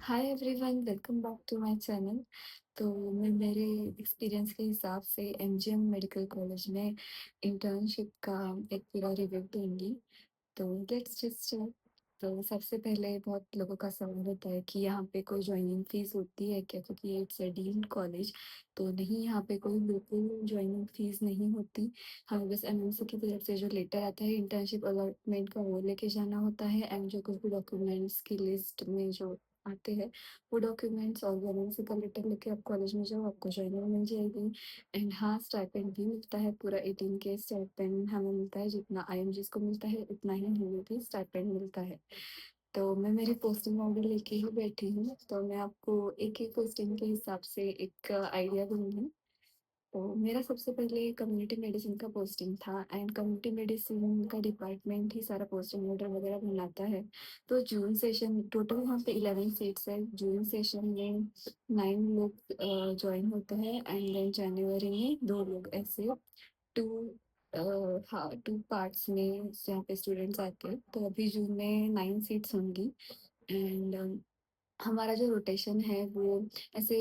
Hi everyone, welcome back to my channel. तो मैं मेरे एक्सपीरियंस के हिसाब से एमजीएम मेडिकल कॉलेज में इंटर्नशिप का एक पूरा रिव्यू दूंगी। तो लेट्स जस्ट स्टार्ट। तो सबसे पहले बहुत लोगों का सवाल होता है कि यहाँ पे कोई ज्वाइनिंग फीस होती है क्या, क्योंकि इट्स अ डीम्ड कॉलेज। तो नहीं, यहाँ पे कोई बिल्कुल ज्वाइनिंग फीस नहीं होती। हमें बस एमएमसी की तरफ से जो लेटर आता है इंटर्नशिप अलॉटमेंट का, वो लेके जाना होता है। एंड जो कुछ भी डॉक्यूमेंट्स की लिस्ट में जो आते हैं, वो डॉक्यूमेंट्स और एमएमसी का लेटर लेके आप कॉलेज में जाओ, आपको ज्वाइनिंग मिल जाएगी। एंड हाँ, स्टाइपेंड भी मिलता है, पूरा 18K स्टाइपेंड हमें मिलता है। जितना आईएमजीस को मिलता है उतना ही हमें भी स्टाइपेंड मिलता है। तो मैं मेरी पोस्टिंग ऑर्डर लेके ही बैठी हूँ, तो मैं आपको एक एक पोस्टिंग के हिसाब से एक आइडिया दूंगी। तो मेरा सबसे पहले कम्युनिटी मेडिसिन का पोस्टिंग था। एंड कम्युनिटी मेडिसिन का डिपार्टमेंट ही सारा पोस्टिंग ऑर्डर वगैरह बनाता है। तो जून सेशन टोटल वहाँ पे 11 सीट्स है। जून सेशन में 9 लोग ज्वाइन होते हैं। एंड देन जनवरी में 2 लोग, ऐसे टू हाँ, 2 पार्ट्स में जहाँ पे स्टूडेंट्स आते हैं। तो अभी जून में 9 सीट्स होंगी। एंड हमारा जो रोटेशन है वो ऐसे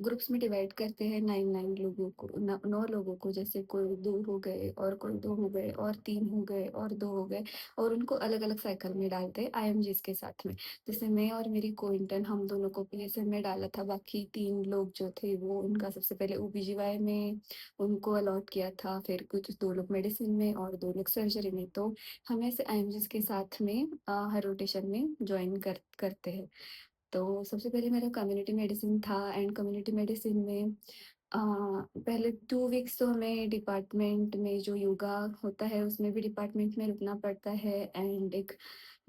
ग्रुप्स में डिवाइड करते हैं, 9 लोगों को, 9 लोगों को। जैसे कोई 2 हो गए और कोई 2 हो गए और 3 हो गए और 2 हो गए, और उनको अलग अलग साइकिल में डालते हैं आईएमजीस के साथ में। जैसे मैं और मेरी को इंटर्न, हम दोनों को पीएसएम में डाला था। बाकी 3 लोग जो थे वो उनका सबसे पहले ओबीजीवाई में उनको अलॉट किया था, फिर कुछ 2 लोग मेडिसिन में और 2 लोग सर्जरी में। तो हमें ऐसे आईएमजीस के साथ में हर रोटेशन में ज्वाइन करते हैं। तो सबसे पहले मेरा कम्युनिटी मेडिसिन था। एंड कम्युनिटी मेडिसिन में पहले 2 वीक्स तो हमें डिपार्टमेंट में जो योगा होता है उसमें भी डिपार्टमेंट में रुकना पड़ता है। एंड एक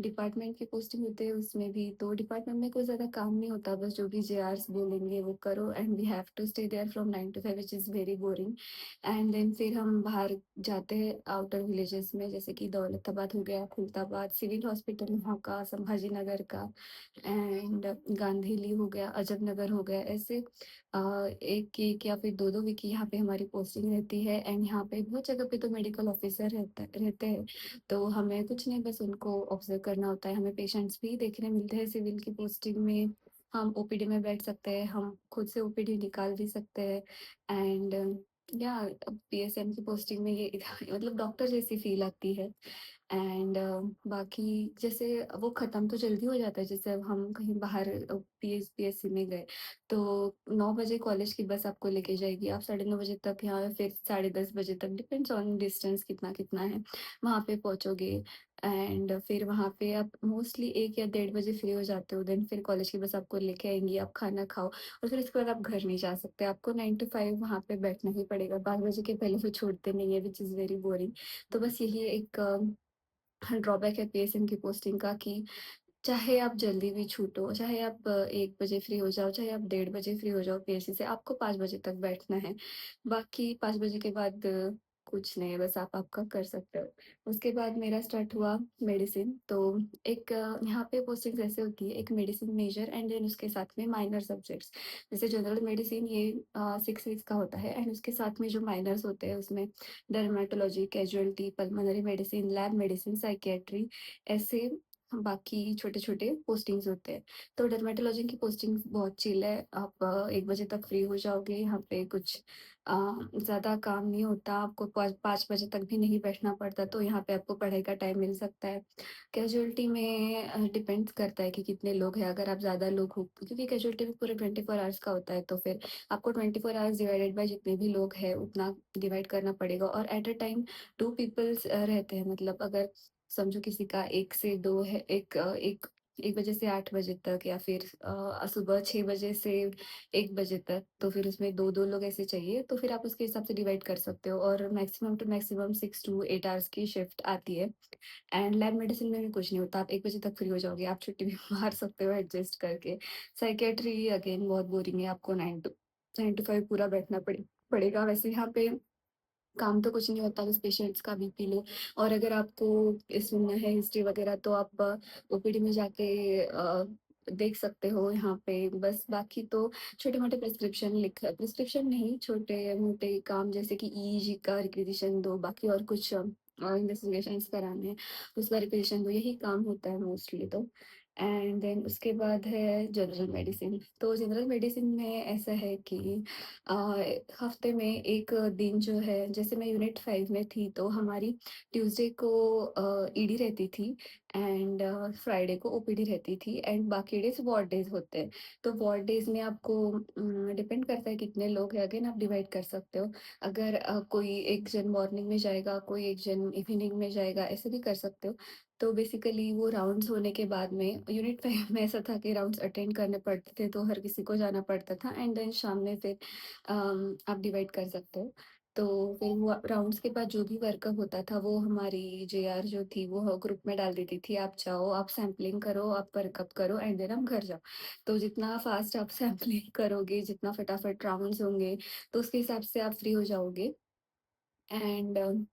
डिपार्टमेंट की पोस्टिंग होती है उसमें भी। तो डिपार्टमेंट में कोई ज़्यादा काम नहीं होता, बस जो भी जेआर्स बोलेंगे वो करो। And we have to stay there from 9 to 5, which is very boring. And then फिर हम बाहर जाते हैं आउटर विलेजेस में, जैसे कि दौलताबाद हो गया, खुलताबाद, सिविल हॉस्पिटल वहाँ का, संभाजी नगर का, एंड गांधीली हो गया, अजब नगर हो गया। ऐसे 1 या फिर 2-2 वीक की यहाँ पे हमारी पोस्टिंग रहती है। एंड यहाँ पे बहुत जगह पे तो मेडिकल ऑफिसर रहते हैं। तो हमें कुछ नहीं, बस उनको ऑब्जर्व करना होता है। हमें पेशेंट्स भी देखने मिलते हैं सिविल की पोस्टिंग में। हम ओपीडी में बैठ सकते हैं, हम खुद से ओपीडी निकाल भी सकते हैं। एंड या पीएसएम की पोस्टिंग में ये मतलब डॉक्टर जैसी फील आती है। एंड बाकी जैसे वो ख़त्म तो जल्दी हो जाता है। जैसे अब हम कहीं बाहर पीएससी में गए, तो 9 बजे कॉलेज की बस आपको लेके जाएगी। आप 9:30 बजे तक या फिर 10:30 बजे तक, डिपेंड्स ऑन डिस्टेंस कितना-कितना है, वहाँ पे पहुँचोगे। एंड फिर वहाँ पे आप मोस्टली 1 या डेढ़ बजे फ्री हो जाते हो। देन फिर कॉलेज की बस आपको लेके आएँगी, आप खाना खाओ और फिर उसके बाद आप घर नहीं जा सकते। आपको 9 to 5 वहाँ पे बैठना ही पड़ेगा। 5 बजे के पहले वो छोड़ते नहीं है, व्हिच इज़ वेरी बोरिंग। तो बस यही एक हाँ, ड्रॉबैक है पीएसएम की पोस्टिंग का कि चाहे आप जल्दी भी छूटो, चाहे आप 1 बजे फ्री हो जाओ, चाहे आप डेढ़ बजे फ्री हो जाओ पीएससी से, आपको 5 बजे तक बैठना है। बाकी 5 बजे के बाद कुछ नहीं है, बस आप आपका कर सकते हो। उसके बाद मेरा स्टार्ट हुआ मेडिसिन। तो एक यहाँ पे पोस्टिंग्स ऐसे होती है, एक मेडिसिन मेजर एंड देन उसके साथ में माइनर सब्जेक्ट्स। जैसे जनरल मेडिसिन ये 6 वीक्स का होता है। एंड उसके साथ में जो माइनर्स होते हैं उसमें dermatology, casualty, pulmonary medicine, lab medicine, psychiatry, ऐसे बाकी छोटे-छोटे पोस्टिंग्स होते हैं। तो डर्मेटोलॉजी की पोस्टिंग बहुत चिल है। आप 1 बजे तक फ्री हो जाओगे। यहाँ पे कुछ ज़्यादा काम नहीं होता। आपको 5 बजे तक भी नहीं बैठना पड़ता, तो यहाँ पे आपको पढ़ाई का टाइम मिल सकता है। कैजुअल्टी में डिपेंड्स करता है कि कितने लोग हैं। अगर आप ज़्यादा लोग हो, क्योंकि कैजुअल्टी में पूरे 24 आवर्स का होता है, तो फिर आपको 24 आवर्स डिवाइडेड बाय जितने भी लोग हैं उतना डिवाइड करना पड़ेगा। और एट अ टाइम 2 पीपल्स रहते हैं। मतलब अगर समझो किसी का 1 से 2 है, 1 बजे से 8 बजे तक, या फिर सुबह 6 बजे से 1 बजे तक, तो फिर उसमें 2-2 लोग ऐसे चाहिए, तो फिर आप उसके हिसाब से डिवाइड कर सकते हो। और maximum to maximum 6 to 8 hours की शिफ्ट आती है। एंड लैब मेडिसिन में भी कुछ नहीं होता, आप 1 बजे तक फ्री हो जाओगे, आप छुट्टी भी मार सकते हो एडजस्ट करके। साइकियाट्री अगेन बहुत बोरिंग है, आपको 9 to 5 पूरा बैठना पड़ेगा। वैसे यहाँ पे काम तो कुछ नहीं होता, बस पेशेंट्स का बीपी लो। और अगर आपको सुनना है हिस्ट्री वगैरह, तो आप ओपीडी में जाके देख सकते हो यहाँ पे। बस बाकी तो छोटे-मोटे प्रिस्क्रिप्शन नहीं, छोटे-मोटे काम जैसे कि ईईजी का रिक्विज़िशन दो, बाकी और कुछ इन्वेस्टिगेशंस कराने हैं, उसका रिक्विज़िशन दो, यही काम होता है मोस्टली तो। एंड देन उसके बाद है जनरल मेडिसिन। तो जनरल मेडिसिन में ऐसा है कि अ, हफ्ते में 1 दिन जो है, जैसे मैं यूनिट 5 में थी तो हमारी ट्यूसडे को ईडी रहती थी एंड फ्राइडे को ओपीडी रहती थी एंड बाकी डेज़ वार्ड डेज़ होते हैं। तो वार्ड डेज़ में आपको डिपेंड करता है कितने लोग हैं, अगेन आप डिवाइड कर सकते हो। अगर कोई एक जन मॉर्निंग में जाएगा, कोई एक जन इवनिंग में जाएगा, ऐसे भी कर सकते हो। तो बेसिकली वो राउंड्स होने के बाद में यूनिट 5 में ऐसा था कि राउंड्स अटेंड करने पड़ते थे, तो हर किसी को जाना पड़ता था एंड देन शाम में फिर आप डिवाइड कर सकते हो। तो फिर वो राउंड्स के बाद जो भी वर्कअप होता था, वो हमारी जेआर जो थी, वो ग्रुप में डाल देती थी, "आप जाओ, आप सैंपलिंग करो, आप वर्कअप करो एंड देन आप घर जाओ।" तो जितना फ़ास्ट आप सैंपलिंग करोगे, जितना फटाफट राउंड्स होंगे, तो उसके हिसाब से आप फ्री हो जाओगे एंड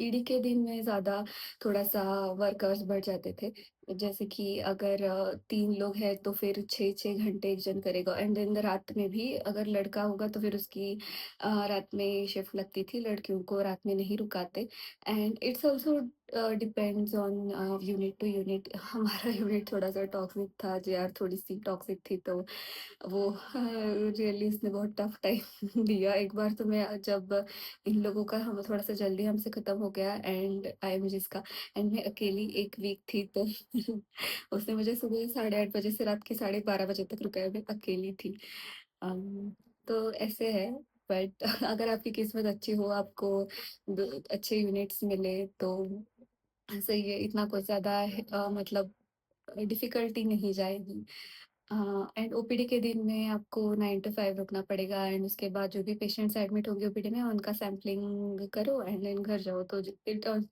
ईडी के दिन में ज़्यादा थोड़ा-सा वर्क आवर्स बढ़ जाते थे। जैसे कि अगर 3 लोग हैं तो फिर 6-6 घंटे एक जन करेगा एंड देन रात में भी अगर लड़का होगा तो फिर उसकी रात में शिफ्ट लगती थी, लड़कियों को रात में नहीं रुकाते and it's also depends on unit to unit. हमारा यूनिट थोड़ा-सा टॉक्सिक था, जेआर थोड़ी-सी टॉक्सिक थी तो वो रियली उसने बहुत टफ टाइम दिया। एक बार तो मैं जब इन लोगों का हम थोड़ा-सा जल्दी हमसे खत्म हो गया एंड आईएमजेस का एंड मैं अकेली 1 वीक थी तो उसने मुझे सुबह साढ़े 8 बजे से रात के साढ़े 12 बजे तक रुकाया, मैं अकेली थी। तो ऐसे है बट अगर आपकी किस्मत अच्छी हो, आपको अच्छे यूनिट्स मिले तो सही है, इतना कुछ ज़्यादा मतलब डिफ़िकल्टी नहीं जाएगी। एंड ओपीडी के दिन में आपको 9 टू 5 रुकना पड़ेगा एंड उसके बाद जो भी पेशेंट्स एडमिट होंगे ओपीडी में, उनका सैंपलिंग करो एंड देन घर जाओ। तो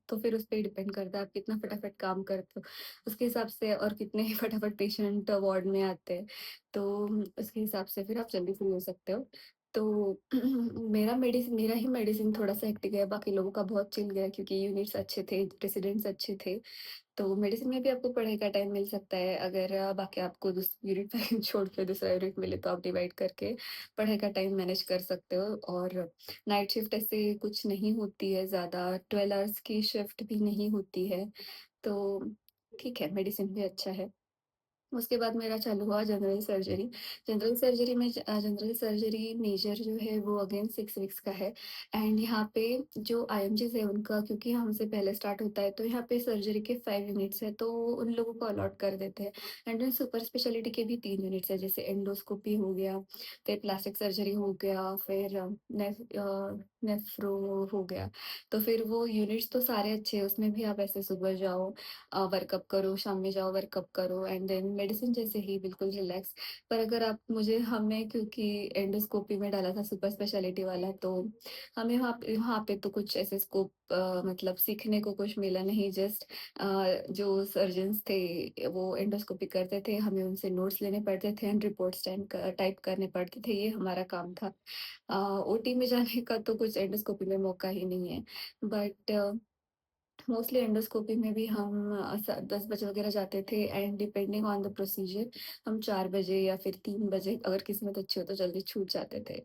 तो फिर उस पे डिपेंड करता है आप कितना फटाफट काम करते हो, उसके हिसाब से और कितने फटाफट पेशेंट वार्ड में आते हैं, तो उसके हिसाब से फिर आप जल्दी फ्री हो सकते हो। तो मेरा ही मेडिसिन थोड़ा-सा हेक्टिक गया, बाकी लोगों का बहुत चिल गया क्योंकि यूनिट्स अच्छे थे, रेसिडेंट्स अच्छे थे। तो मेडिसिन में भी आपको पढ़ाई का टाइम मिल सकता है, अगर बाकी आपको यूनिट 5 छोड़ के दूसरा यूनिट मिले तो आप डिवाइड करके पढ़ाई का टाइम मैनेज कर सकते हो और नाइट शिफ्ट ऐसे कुछ नहीं होती है ज़्यादा, 12 आवर्स की शिफ्ट भी नहीं होती है, तो ठीक है, मेडिसिन भी अच्छा है। उसके बाद मेरा चालू हुआ general surgery. General surgery major जो है वो अगेन 6 वीक्स का है एंड यहाँ पे जो आईएमजेस है उनका क्योंकि हमसे पहले स्टार्ट होता है तो यहाँ पे सर्जरी के 5 यूनिट्स हैं तो उन लोगों को अलॉट कर देते हैं एंड देन सुपर स्पेशलिटी के भी 3 यूनिट्स हैं जैसे एंडोस्कोपी हो गया, फिर प्लास्टिक सर्जरी हो गया, फिर नेफ्रो हो गया। तो फिर वो यूनिट्स तो सारे अच्छे हैं, उसमें भी आप ऐसे सुबह जाओ वर्कअप करो, शाम में जाओ वर्कअप करो एंड देन मेडिसिन जैसे ही बिल्कुल रिलैक्स। पर अगर आप मुझे हमने क्योंकि एंडोस्कोपी में डाला था सुपर स्पेशलिटी वाला तो हमें वहाँ पे तो कुछ ऐसे स्कोप मतलब सीखने को कुछ मिला नहीं जस्ट जो सर्जन्स थे वो एंडोस्कोपी करते थे, हमें उनसे नोट्स लेने पड़ते थे एंड रिपोर्ट्स टाइप करने पड़ते थे, ये हमारा काम था। ओटी में जाने का तो कुछ एंडोस्कोपी में मौका ही नहीं है। बट मोस्टली एंडोस्कोपी में भी हम 10 बजे वगैरह जाते थे and depending on the procedure हम 4 बजे या फिर 3 बजे अगर किस्मत अच्छी हो तो जल्दी छूट जाते थे।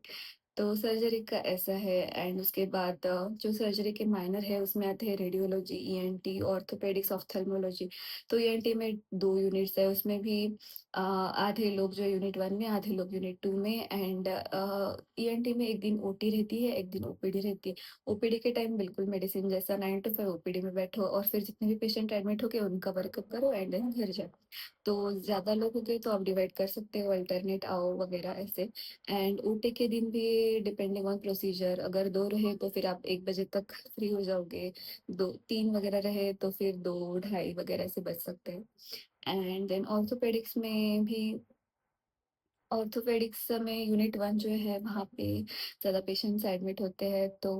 तो सर्जरी का ऐसा है एंड उसके बाद जो सर्जरी के माइनर है उसमें आते हैं रेडियोलॉजी, ईएनटी, ऑर्थोपेडिक्स, ऑफ्थल्मोलॉजी। तो ईएनटी में 2 यूनिट्स है उसमें भी आधे लोग जो यूनिट 1 में, आधे लोग यूनिट 2 में एंड ईएनटी में 1 दिन ओटी रहती है, 1 दिन ओपीडी रहती है। ओपीडी के टाइम बिल्कुल मेडिसिन जैसा 9 टू 5 ओपीडी में बैठो और फिर जितने भी पेशेंट एडमिट हो गए उनका वर्कअप करो एंड देन घर जाओ। तो ज़्यादा लोग हो गए तो आप डिवाइड कर सकते हो अल्टरनेट आओ वगैरह ऐसे। एंड ओटी के दिन भी डिपेंडिंग ऑन प्रोसीजर अगर 2 रहे तो फिर आप 1 बजे तक फ्री हो जाओगे, 2 3 वगैरह रहे तो फिर 2 ढाई वगैरह से बच सकते हैं। एंड देन ऑर्थोपेडिक्स में यूनिट 1 जो है वहाँ पे ज़्यादा पेशेंट्स एडमिट होते हैं तो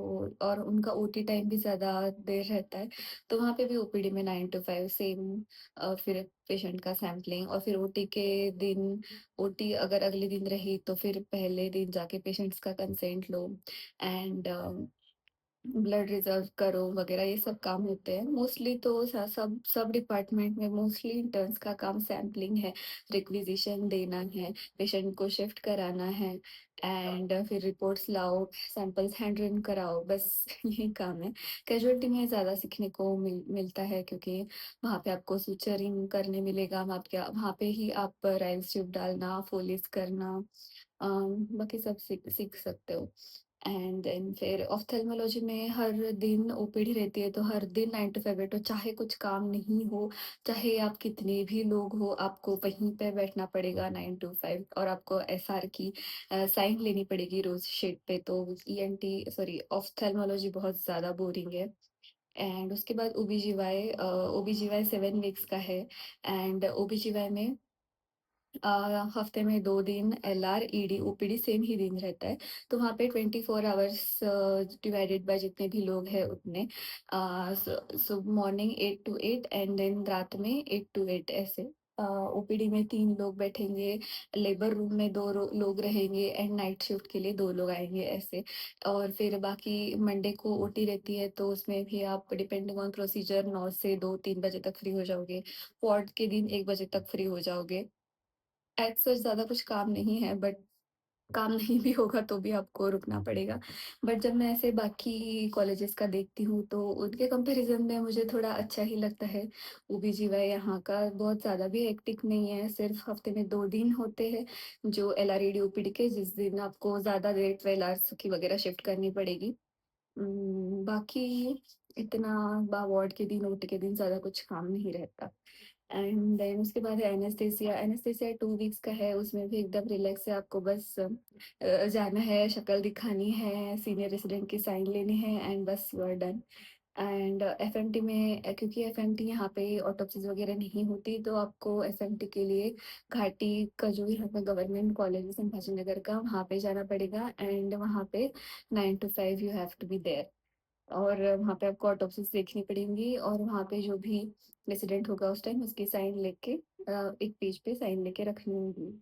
और उनका ओटी टाइम भी ज़्यादा देर रहता है, तो वहाँ पे भी ओपीडी में 9 टू 5 सेम फिर पेशेंट का सैंपलिंग और फिर ओटी के दिन ओटी अगर अगले दिन रही तो फिर पहले दिन जाके पेशेंट्स का consent low and blood reserve करो वगैरह ये सब काम होते हैं। मोस्टली तो स सब सब डिपार्टमेंट में मोस्टली इंटर्न्स का काम सैंपलिंग है, रिक्विज़िशन देना है, पेशेंट को शिफ्ट कराना है एंड फिर रिपोर्ट्स लाओ, सैंपल्स हैंड रिन कराओ, बस यही काम है। कैजुअल्टी में ज़्यादा सीखने को मिलता है क्योंकि वहाँ पे आपको सूचरिंग करने मिलेगा, वहाँ पे ही आप राइल्स ट्यूब डालना, फोलिस करना बाकी सब सीख सकते हो। एंड देन फिर ऑफ्थेल्मोलॉजी में हर दिन ओपीडी रहती है, तो हर दिन 9 टू 5 बैठो, चाहे कुछ काम नहीं हो, चाहे आप कितने भी लोग हो, आपको वहीं पे बैठना पड़ेगा 9 टू 5 और आपको एसआर की साइन लेनी पड़ेगी रोज़ शीट पे। तो ईएनटी सॉरी ऑफ्थेल्मोलॉजी बहुत ज़्यादा बोरिंग है। एंड उसके बाद ओबीजीवाई 7 वीक्स का है एंड ओबीजीवाई में हफ्ते में 2 दिन एलआर, ईडी, ओपीडी सेम ही दिन रहता है। तो वहाँ पे 24 आवर्स डिवाइडेड बाय जितने भी लोग हैं उतने। So morning 8 to 8 and then रात में 8 टू 8 ऐसे। ओपीडी में 3 लोग बैठेंगे, लेबर रूम में 2 लोग रहेंगे एंड नाइट शिफ्ट के लिए 2 लोग आएँगे ऐसे। और फिर बाकी मंडे को ओटी रहती है तो उसमें भी आप डिपेंडिंग ऑन प्रोसीजर 9 से 2-3 बजे तक फ्री हो जाओगे। वार्ड के दिन 1 बजे तक फ्री हो जाओगे। एज़ सच ज़्यादा कुछ काम नहीं है बट काम नहीं भी होगा तो भी आपको रुकना पड़ेगा। बट जब मैं ऐसे बाकी कॉलेजेस का देखती हूँ तो उनके कंपैरिज़न में मुझे थोड़ा अच्छा ही लगता है। ओबीजीवाई यहाँ का बहुत ज़्यादा भी हेक्टिक नहीं है, सिर्फ़ हफ़्ते में 2 दिन होते हैं जो एलआरईडी ओपीडी के जिस दिन आपको ज़्यादा देर 12 आवर्स की वग़ैरह शिफ्ट करनी पड़ेगी। बाकी इतना वार्ड के दिन, ओटी के दिन ज़्यादा कुछ काम नहीं रहता। एंड देन उसके बाद है एनेस्थीसिया। एनेस्थीसिया 2 वीक्स का है, उसमें भी एकदम रिलैक्स है, आपको बस जाना है, शक्ल दिखानी है, सीनियर रेज़िडेंट की साइन लेनी है एंड बस you are done. And FMT में क्योंकि एफएमटी यहाँ पे ऑटोप्सीज़ वगैरह नहीं होती, तो आपको एफएमटी के लिए घाटी का जो यहाँ पे गवर्नमेंट कॉलेज है संभाजी नगर का, वहाँ पे जाना पड़ेगा एंड वहाँ पे 9 to 5 you have to be there. और वहाँ पे आपको ऑटोप्सीज़ देखनी पड़ेंगी और वहाँ पे जो भी रेज़िडेंट होगा उस टाइम उसकी साइन लेके एक पेज पे साइन लेके रखनी होगी।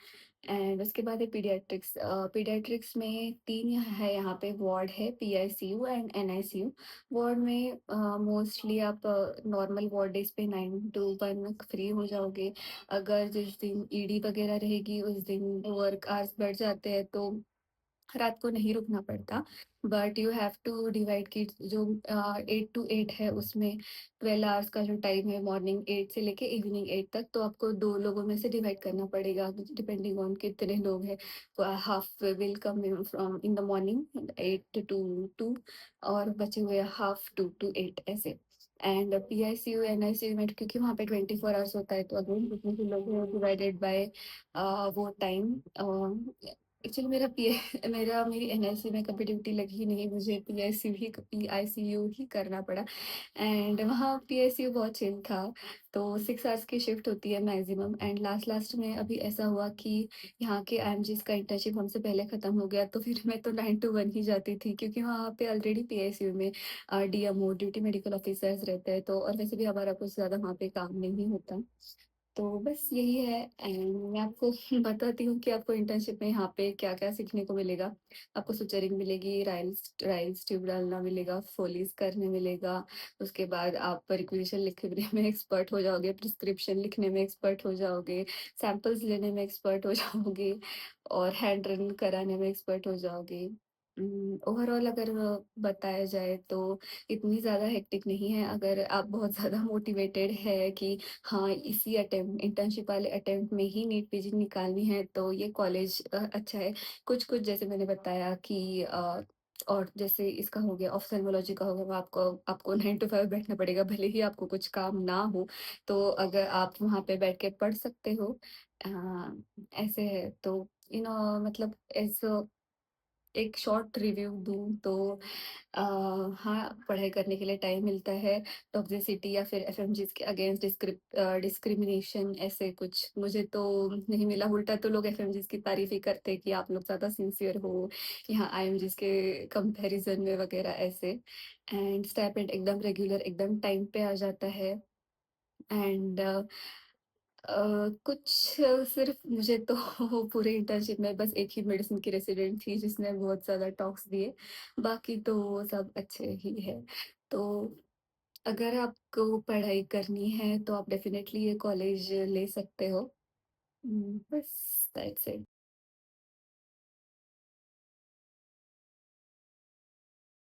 एंड उसके बाद है पीडियाट्रिक्स। पीडियाट्रिक्स में 3 है यहाँ पे वार्ड है, पीआईसीयू एंड एनआईसीयू। वार्ड में मोस्टली आप नॉर्मल वार्ड डेज़ पे 9 टू 1 फ्री हो जाओगे। अगर जिस दिन ईडी वगैरह रहेगी उस दिन वर्क आवर्स बढ़ जाते हैं तो रात को नहीं रुकना पड़ता, but you have to divide कि जो 8 टू 8 है उसमें 12 आवर्स का जो टाइम है मॉर्निंग 8 से लेके इवनिंग 8 तक, तो आपको 2 लोगों में से डिवाइड करना पड़ेगा डिपेंडिंग ऑन कितने लोग हैं। Half will come in from in the morning 8 to 2 और बचे हुए हाफ 2 टू 8 ऐसे। एंड पीआईसीयू, एनआईसीयू में क्योंकि वहाँ पे 24 आवर्स होता है तो अगेन जितने भी लोग हैं डिवाइडेड बाय वो टाइम। एक्चुअली मेरी एनआईसी में कभी ड्यूटी लगी ही नहीं, मुझे पीआईसीयू ही करना पड़ा एंड वहाँ पीआईसीयू बहुत चिल था। तो 6 आवर्स की शिफ्ट होती है मैक्सिमम एंड लास्ट में अभी ऐसा हुआ कि यहाँ के आईएमजीज़ का इंटर्नशिप हमसे पहले खत्म हो गया, तो फिर मैं तो 9 टू 1 ही जाती थी क्योंकि वहाँ पे ऑलरेडी पीआईसीयू में डीएमओ ड्यूटी मेडिकल ऑफिसर्स रहते हैं, तो और वैसे भी हमारा कुछ ज़्यादा वहाँ पे काम नहीं होता। तो बस यही है एंड मैं आपको बताती हूँ कि आपको इंटर्नशिप में यहाँ पे क्या-क्या सीखने को मिलेगा। आपको सुचरिंग मिलेगी, राइल्स ट्यूब डालना मिलेगा, फोलिस करने मिलेगा, उसके बाद आप रिक्वेज़िशन लिखने में एक्सपर्ट हो जाओगे, प्रिस्क्रिप्शन लिखने में एक्सपर्ट हो जाओगे, सैंपल्स लेने में एक्सपर्ट हो जाओगे और हैंड रन कराने में एक्सपर्ट हो जाओगे। ओवरऑल अगर बताया जाए तो इतनी ज़्यादा हेक्टिक नहीं है, अगर आप बहुत ज़्यादा मोटिवेटेड है कि हाँ, इसी इंटर्नशिप वाले अटेम्प्ट में ही नीट पीजी निकालनी है, तो ये कॉलेज अच्छा है। कुछ-कुछ जैसे मैंने बताया कि और जैसे इसका हो गया ऑप्थेल्मोलॉजी का हो गया, वो आपको 9 टू 5 बैठना पड़ेगा, भले ही आपको कुछ काम ना हो, तो अगर आप वहाँ पे बैठ के पढ़ सकते हो अ, ऐसे है। तो मतलब एक शॉर्ट रिव्यू दूँ तो अ, हाँ, पढ़ाई करने के लिए टाइम मिलता है, टॉक्सिसिटी या फिर एफएमजीज़ के अगेंस्ट डिस्क्रिमिनेशन ऐसे कुछ मुझे तो नहीं मिला, उल्टा तो लोग एफएमजीज़ की तारीफ़ ही करते हैं कि आप लोग ज़्यादा सिंसियर हो, यहाँ आईएमजीज़ के कंपैरिज़न में वगैरह ऐसे। एंड स्टाइपेंड एकदम रेगुलर, एकदम टाइम पे आ जाता है एंड कुछ सिर्फ़ मुझे तो पूरे इंटर्नशिप में बस एक ही मेडिसिन की रेसिडेंट थी जिसने बहुत ज़्यादा टॉक्स दिए, बाकी तो सब अच्छे ही हैं। तो अगर आपको पढ़ाई करनी है तो आप डेफ़िनेटली ये कॉलेज ले सकते हो। बस दैट्स इट।